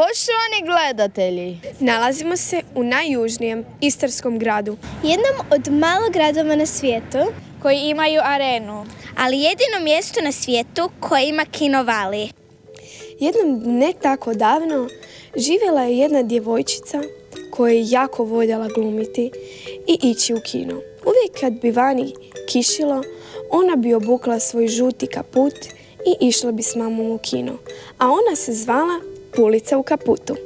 Poštovani gledatelji, Nalazimo se u najjužnijem istarskom gradu. Jednom od malo gradova na svijetu koji imaju arenu, ali jedino mjesto na svijetu koje ima kinovali. Jednom ne tako davno živjela je jedna djevojčica koja je jako voljela glumiti i ići u kino. Uvijek kad bi vani kišilo, ona bi obukla svoj žuti kaput i išla bi s mamom u kino. A ona se zvala Pulica u kaputu.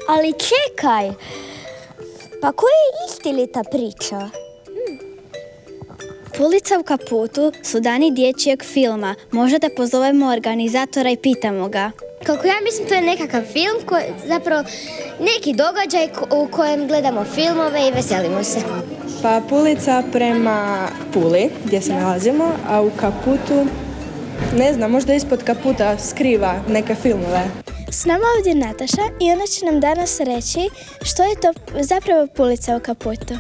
Ali čekaj, pa koja je istinita priča? Pulica u kaputu su dani dječjeg filma. Možda da pozovemo organizatora i pitamo ga. Kako ja mislim, to je nekakav film, zapravo neki događaj u kojem gledamo filmove i veselimo se. Pa Pulica prema Puli, gdje se nalazimo, a u kaputu, ne znam, možda ispod kaputa skriva neke filmove. S nama ovdje je Nataša i ona će nam danas reći što je to zapravo Pulica u kaputu.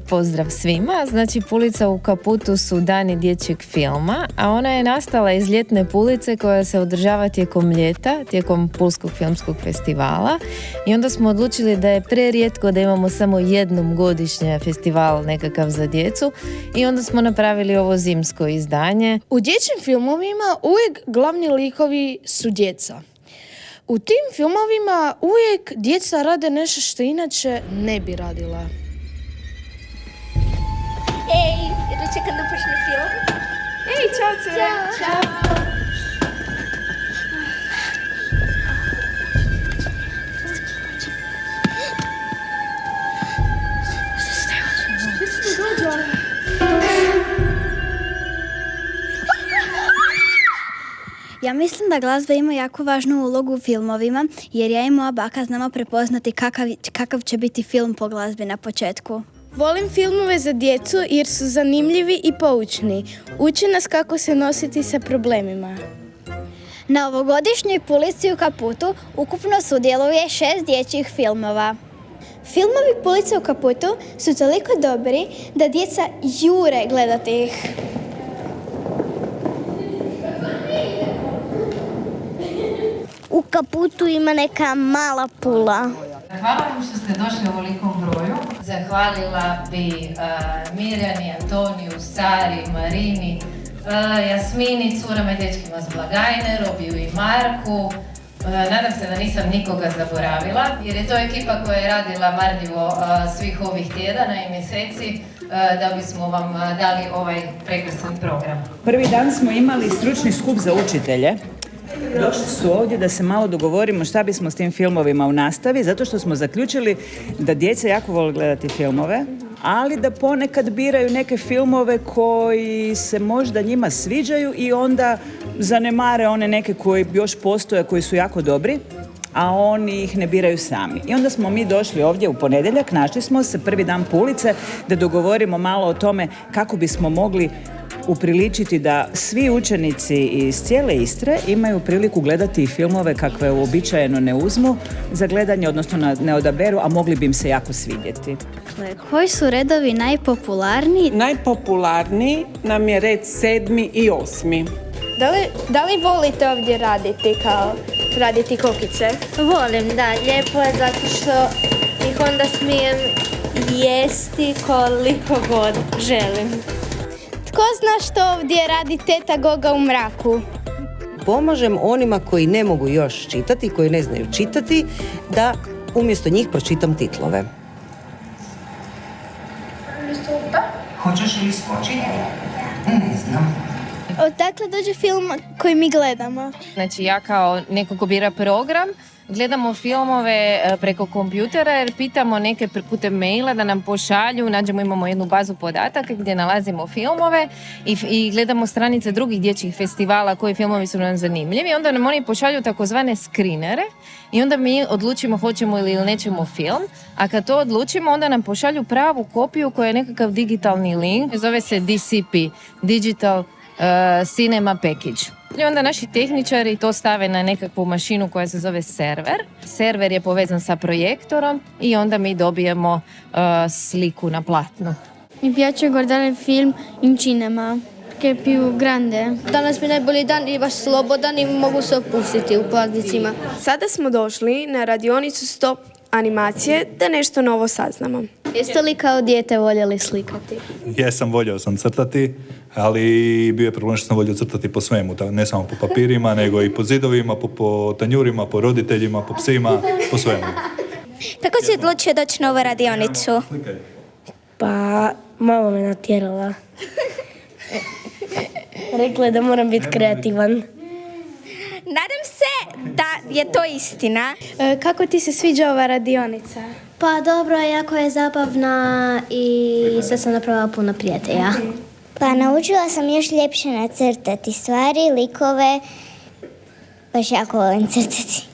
Pozdrav svima. Znači, Pulica u kaputu su dani dječjeg filma, a ona je nastala iz ljetne pulice koja se održava tijekom ljeta, tijekom Pulskog filmskog festivala, i onda smo odlučili da je prerijetko da imamo samo jednom godišnje festival nekakav za djecu, i onda smo napravili ovo zimsko izdanje. u dječjim filmovima uvijek glavni likovi su djeca. U tim filmovima uvijek djeca rade nešto što inače ne bi radila. Ej, jedno čekam da počne film. Ej, čao cure! Ćao! Ja mislim da glazba ima jako važnu ulogu u filmovima, jer ja i moja baka znamo prepoznati kakav će biti film po glazbi na početku. Volim filmove za djecu jer su zanimljivi i poučni. Uče nas kako se nositi sa problemima. Na ovogodišnjoj Pulici u kaputu ukupno sudjeluje 6 dječjih filmova. Filmovi Pulice u kaputu su toliko dobri da djeca jure gledati ih. U kaputu ima neka mala pula. Hvala vam što ste došli u ovolikom broju. Zahvalila bi Mirjani, Antoniju, Sari, Marini, Jasmini, curama i dečkima s blagajne, Robiju i Marku. Nadam se da nisam nikoga zaboravila, jer je to ekipa koja je radila marljivo svih ovih tjedana i mjeseci da bismo vam dali ovaj prekrasan program. Prvi dan smo imali stručni skup za učitelje. Došli su ovdje da se malo dogovorimo šta bismo s tim filmovima u nastavi, zato što smo zaključili da djeca jako vole gledati filmove, ali da ponekad biraju neke filmove koji se možda njima sviđaju i onda zanemare one neke koji još postoje, koji su jako dobri, a oni ih ne biraju sami. I onda smo mi došli ovdje u ponedjeljak, našli smo se prvi dan Pulice da dogovorimo malo o tome kako bismo mogli upriličiti da svi učenici iz cijele Istre imaju priliku gledati filmove kakve uobičajeno ne uzmu za gledanje, odnosno ne odaberu, a mogli bi im se jako svidjeti. Koji su redovi najpopularniji? Najpopularniji nam je red 7. i 8. Da li volite ovdje raditi kokice? Volim, da, lijepo je zato što ih onda smijem jesti koliko god želim. Tko zna što ovdje radi teta Goga u mraku? Pomažem onima koji ne mogu još čitati, koji ne znaju čitati, da umjesto njih pročitam titlove. Hoćeš li skočiti? Ne znam. Odakle dođe film koji mi gledamo? Znači, ja kao neko ko bira program, gledamo filmove preko kompjutera jer pitamo neke putem maila da nam pošalju, imamo jednu bazu podataka gdje nalazimo filmove i gledamo stranice drugih dječjih festivala koji filmovi su nam zanimljivi. Onda nam oni pošalju takozvane screenere i onda mi odlučimo hoćemo ili nećemo film, a kad to odlučimo onda nam pošalju pravu kopiju koja je nekakav digitalni link, zove se DCP, Digital Cinema Package. I onda naši tehničari to stave na nekakvu mašinu koja se zove server. Server je povezan sa projektorom i onda mi dobijemo sliku na platnu. Mi piace guardare film in cinema. vodke piju grande. Danas mi je najbolji dan i baš slobodan i mogu se opustiti u praznicima. Sada smo došli na radionicu Stop animacije da nešto novo saznamo. Jeste li kao dijete voljeli slikati? Jesam, voljeo sam crtati, ali bio je problem što sam volio crtati po svemu, ne samo po papirima, nego i po zidovima, po tanjurima, po roditeljima, po psima, po svemu. Kako si odlučio doći na ovu radionicu? Pa, mama me natjerala. Rekla je da moram biti kreativan. Nadam se da je to istina. Kako ti se sviđa ova radionica? Pa dobro, jako je zabavna i sad sam napravila puno prijatelja. Pa naučila sam još ljepše nacrtati stvari, likove. Baš jako volim crtati.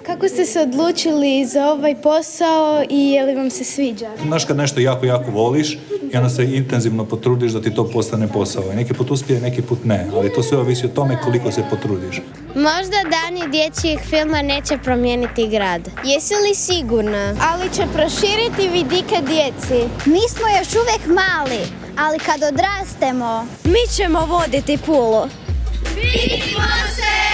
Kako ste se odlučili za ovaj posao i je li vam se sviđa? Znaš kad nešto jako, jako voliš i onda se intenzivno potrudiš da ti to postane posao. I neki put uspije, neki put ne, ali to sve ovisi o tome koliko se potrudiš. Možda dani dječjih filma neće promijeniti grad. Jesi li sigurna? Ali će proširiti vidike djeci. Mi smo još uvijek mali, ali kad odrastemo, mi ćemo voditi Pulu. Vidimo se!